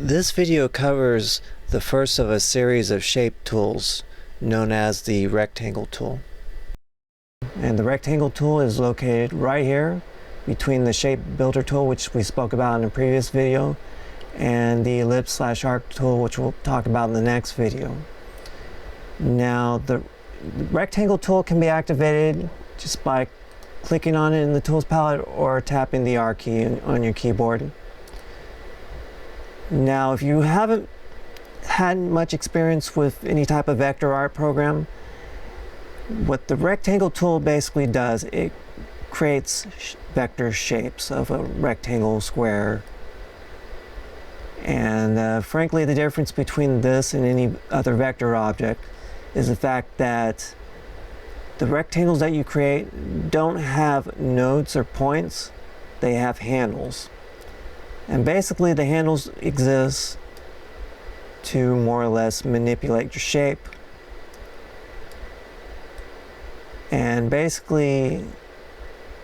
This video covers the first of a series of shape tools known as the rectangle tool. And the rectangle tool is located right here between the shape builder tool, which we spoke about in a previous video, and the ellipse/arc tool, which we'll talk about in the next video. Now, the rectangle tool can be activated just by clicking on it in the tools palette or tapping the R key on your keyboard. Now, if you haven't had much experience with any type of vector art program, what the rectangle tool basically does, it creates vector shapes of a rectangle, square, and frankly, the difference between this and any other vector object is the fact that the rectangles that you create don't have nodes or points, they have handles. And basically the handles exist to more or less manipulate your shape. And basically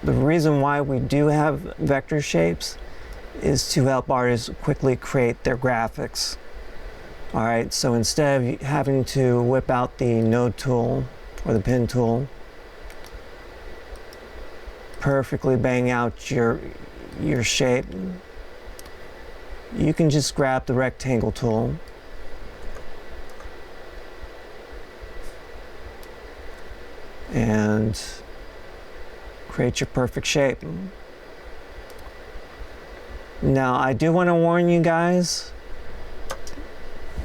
the reason why we do have vector shapes is to help artists quickly create their graphics. Alright, so instead of having to whip out the node tool or the pen tool, perfectly bang out your shape, you can just grab the rectangle tool and create your perfect shape. Now, I do want to warn you guys,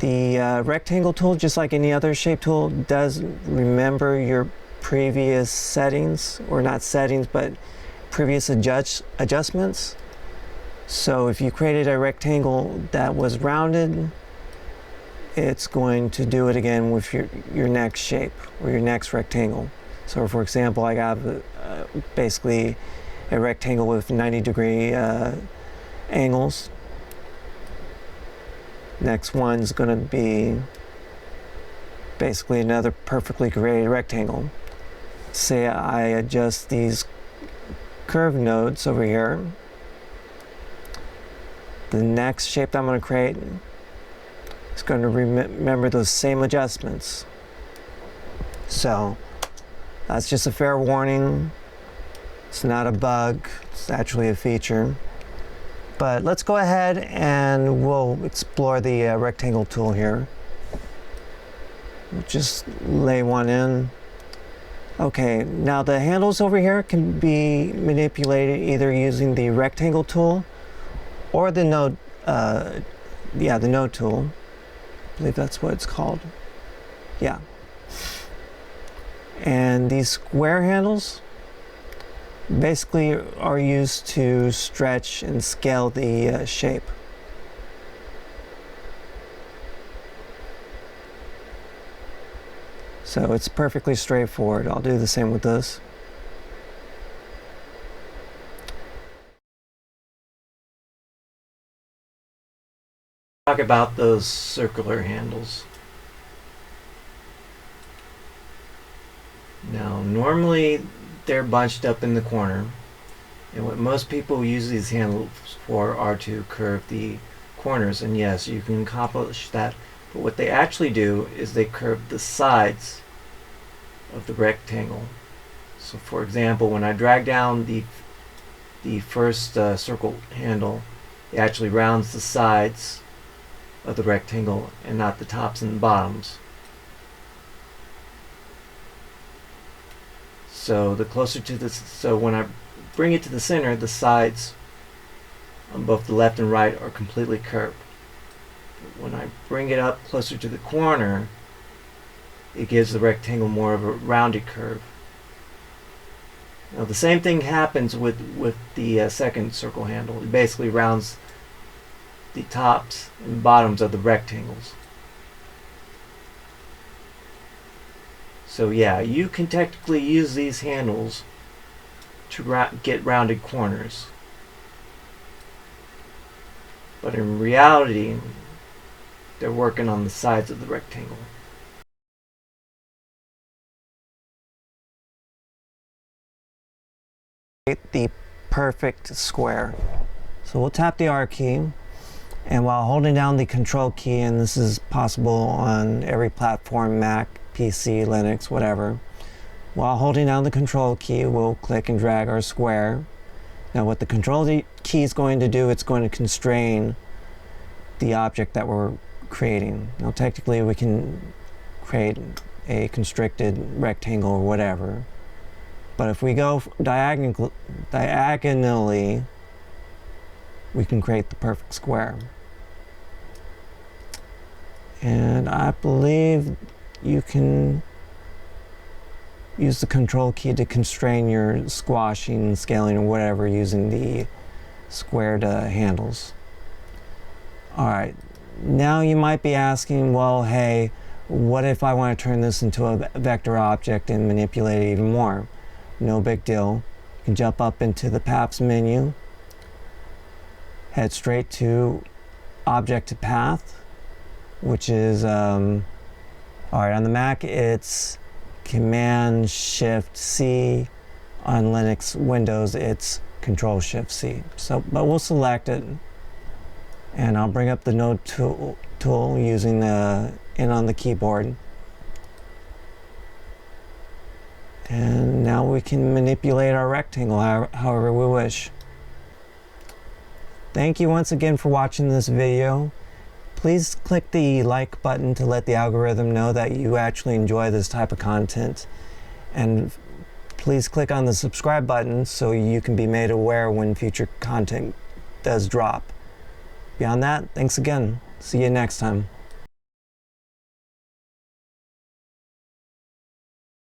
the rectangle tool, just like any other shape tool, does remember your previous settings, or not settings, but previous adjustments. So if you created a rectangle that was rounded, it's going to do it again with your next shape or your next rectangle. So for example, I got basically a rectangle with 90-degree angles. Next one's going to be basically another perfectly created rectangle. Say I adjust these curve nodes over here. The next shape that I'm going to create is going to remember those same adjustments. So that's just a fair warning. It's not a bug, it's actually a feature. But let's go ahead and we'll explore the rectangle tool here. We'll just lay one in. Okay, now the handles over here can be manipulated either using the rectangle tool or the node, the node tool. I believe that's what it's called. Yeah. And these square handles basically are used to stretch and scale the shape. So it's perfectly straightforward. I'll do the same with this. Talk about those circular handles. Now, normally they're bunched up in the corner, and what most people use these handles for are to curve the corners, and yes, you can accomplish that, but what they actually do is they curve the sides of the rectangle. So for example, when I drag down the first circle handle, it actually rounds the sides of the rectangle and not the tops and the bottoms. So the closer to this, so when I bring it to the center, the sides on both the left and right are completely curved. But when I bring it up closer to the corner, it gives the rectangle more of a rounded curve. Now the same thing happens with the second circle handle. It basically rounds the tops and bottoms of the rectangles. So yeah, you can technically use these handles to get rounded corners. But in reality, they're working on the sides of the rectangle. The perfect square. So we'll tap the R key And while holding down the control key, and this is possible on every platform, Mac, PC, Linux, whatever, while holding down the control key, we'll click and drag our square. Now what the control key is going to do, it's going to constrain the object that we're creating. Now technically we can create a constricted rectangle or whatever, but if we go diagonally, we can create the perfect square. And I believe you can use the control key to constrain your squashing, scaling, or whatever using the squared handles. Alright, now you might be asking, well, hey, what if I want to turn this into a vector object and manipulate it even more? No big deal. You can jump up into the Paths menu, head straight to Object to Path, which is, alright, on the Mac it's Command-Shift-C. On Linux Windows it's Control-Shift-C. So, but we'll select it, and I'll bring up the node tool using the in on the keyboard. And now we can manipulate our rectangle however we wish. Thank you once again for watching this video. Please click the like button to let the algorithm know that you actually enjoy this type of content. And please click on the subscribe button so you can be made aware when future content does drop. Beyond that, thanks again. See you next time.